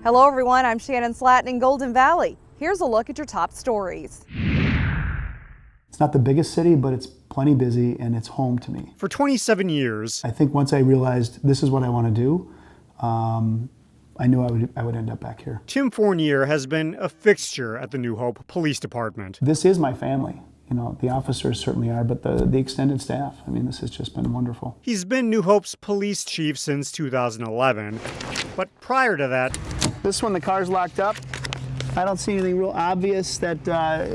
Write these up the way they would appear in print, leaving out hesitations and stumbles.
Hello everyone, I'm Shannon Slatton in Golden Valley. Here's a look at your top stories. It's not the biggest city, but it's plenty busy and it's home to me. For 27 years, I think once I realized this is what I want to do, I knew I would end up back here. Tim Fournier has been a fixture at the New Hope Police Department. This is my family. You know, the officers certainly are, but the extended staff, I mean, this has just been wonderful. He's been New Hope's police chief since 2011, but prior to that, this one, the car's locked up. I don't see anything real obvious that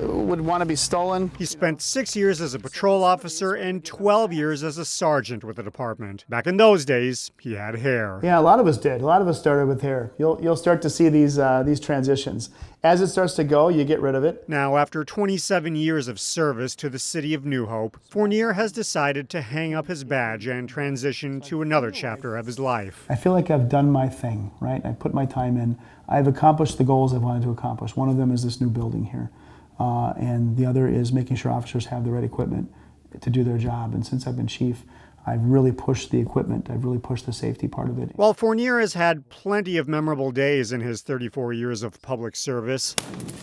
would want to be stolen. He spent 6 years as a patrol officer and 12 years as a sergeant with the department. Back in those days, he had hair. Yeah, a lot of us did. A lot of us started with hair. You'll start to see these transitions. As it starts to go, you get rid of it. Now, after 27 years of service to the city of New Hope, Fournier has decided to hang up his badge and transition to another chapter of his life. I feel like I've done my thing, right? I put my time in. I've accomplished the goals I've wanted to accomplish. One of them is this new building here. And the other is making sure officers have the right equipment to do their job. And since I've been chief, I've really pushed the equipment. I've really pushed the safety part of it. While Fournier has had plenty of memorable days in his 34 years of public service,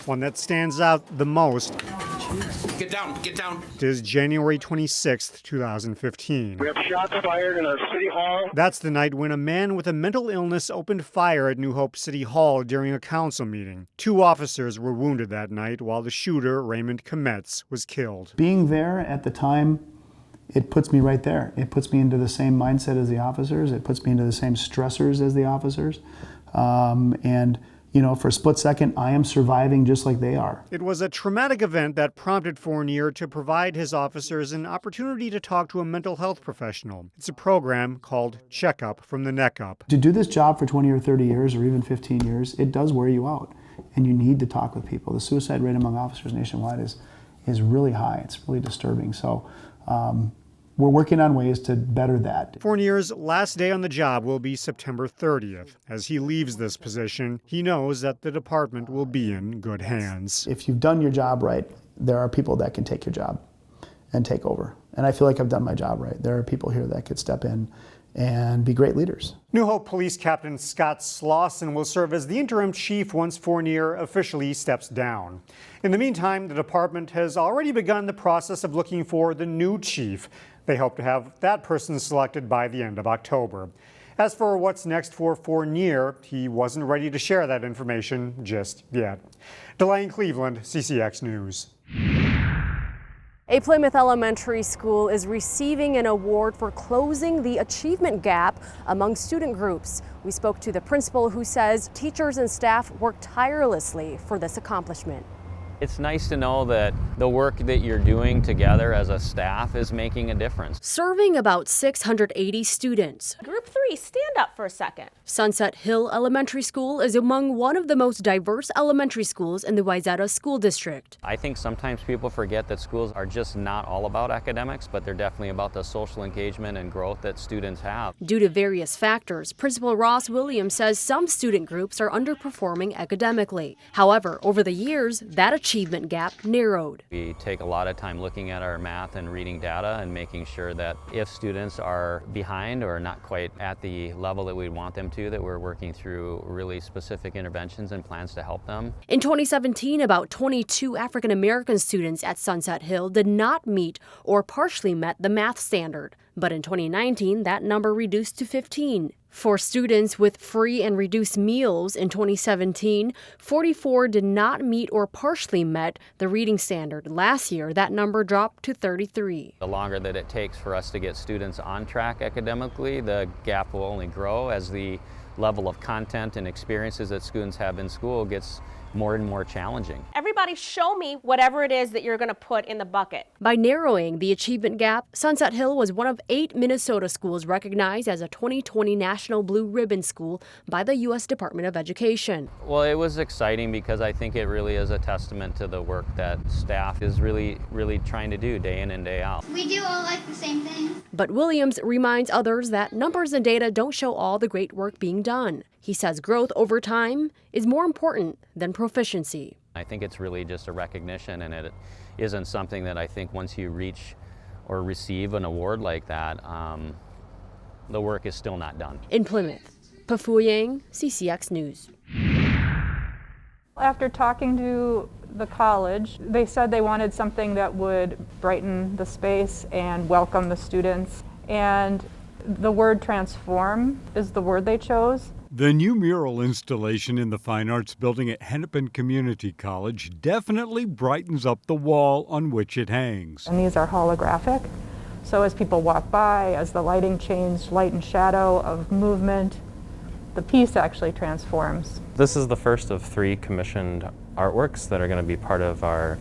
one that stands out the most Get down. is January 26, 2015. We have shots fired in our city hall. That's the night when a man with a mental illness opened fire at New Hope City Hall during a council meeting. 2 officers were wounded that night while the shooter, Raymond Kometz, was killed. Being there at the time, it puts me right there. It puts me into the same mindset as the officers. It puts me into the same stressors as the officers. And, you know, for a split second, I am surviving just like they are. It was a traumatic event that prompted Fournier to provide his officers an opportunity to talk to a mental health professional. It's a program called Checkup from the Neck Up. To do this job for 20 or 30 years or even 15 years, it does wear you out. And you need to talk with people. The suicide rate among officers nationwide is really high. It's really disturbing. So we're working on ways to better that. Fournier's last day on the job will be September 30th. As he leaves this position, he knows that the department will be in good hands. If you've done your job right, there are people that can take your job and take over. And I feel like I've done my job right. There are people here that could step in and be great leaders. New Hope Police Captain Scott Slauson will serve as the interim chief once Fournier officially steps down. In the meantime, the department has already begun the process of looking for the new chief. They hope to have that person selected by the end of October. As for what's next for Fournier, he wasn't ready to share that information just yet. Delane Cleveland, CCX News. A Plymouth elementary school is receiving an award for closing the achievement gap among student groups. We spoke to the principal, who says teachers and staff worked tirelessly for this accomplishment. It's nice to know that the work that you're doing together as a staff is making a difference. Serving about 680 students. Group 3, stand up for a second. Sunset Hill Elementary School is among one of the most diverse elementary schools in the Wayzata School District. I think sometimes people forget that schools are just not all about academics, but they're definitely about the social engagement and growth that students have. Due to various factors, Principal Ross Williams says some student groups are underperforming academically. However, over the years, that achievement gap narrowed. We take a lot of time looking at our math and reading data and making sure that if students are behind or not quite at the level that we want them to, that we're working through really specific interventions and plans to help them. In 2017, about 22 African American students at Sunset Hill did not meet or partially met the math standard. But in 2019, that number reduced to 15. For students with free and reduced meals in 2017, 44 did not meet or partially met the reading standard. Last year, that number dropped to 33. The longer that it takes for us to get students on track academically, the gap will only grow as the level of content and experiences that students have in school gets more and more challenging. Everybody show me whatever it is that you're going to put in the bucket. By narrowing the achievement gap, Sunset Hill was one of 8 Minnesota schools recognized as a 2020 National Blue Ribbon School by the U.S. Department of Education. Well, it was exciting because I think it really is a testament to the work that staff is really trying to do day in and day out. We do all like the same thing. But Williams reminds others that numbers and data don't show all the great work being done. He says growth over time is more important than proficiency. I think it's really just a recognition, and it isn't something that I think once you reach or receive an award like that, the work is still not done. In Plymouth, Pafu Yang, CCX News. After talking to the college, they said they wanted something that would brighten the space and welcome the students. And the word transform is the word they chose. The new mural installation in the Fine Arts Building at Hennepin Community College definitely brightens up the wall on which it hangs. And these are holographic. So as people walk by, as the lighting changes, light and shadow of movement, the piece actually transforms. This is the first of 3 commissioned artworks that are going to be part of our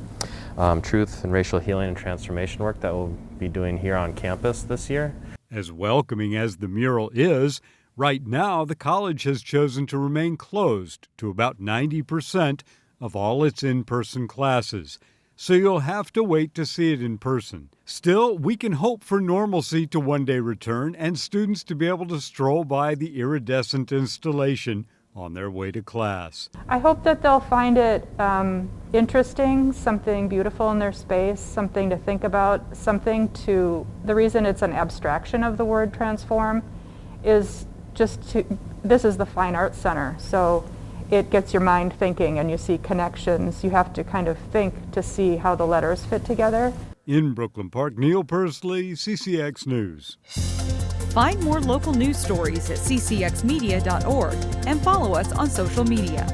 truth and racial healing and transformation work that we'll be doing here on campus this year. As welcoming as the mural is, right now the college has chosen to remain closed to about 90% of all its in-person classes. So you'll have to wait to see it in person. Still, we can hope for normalcy to one day return and students to be able to stroll by the iridescent installation on their way to class. I hope that they'll find it interesting, something beautiful in their space, something to think about, the reason it's an abstraction of the word transform is this is the Fine Arts Center, so it gets your mind thinking and you see connections. You have to kind of think to see how the letters fit together. In Brooklyn Park, Neil Persley, CCX News. Find more local news stories at ccxmedia.org and follow us on social media.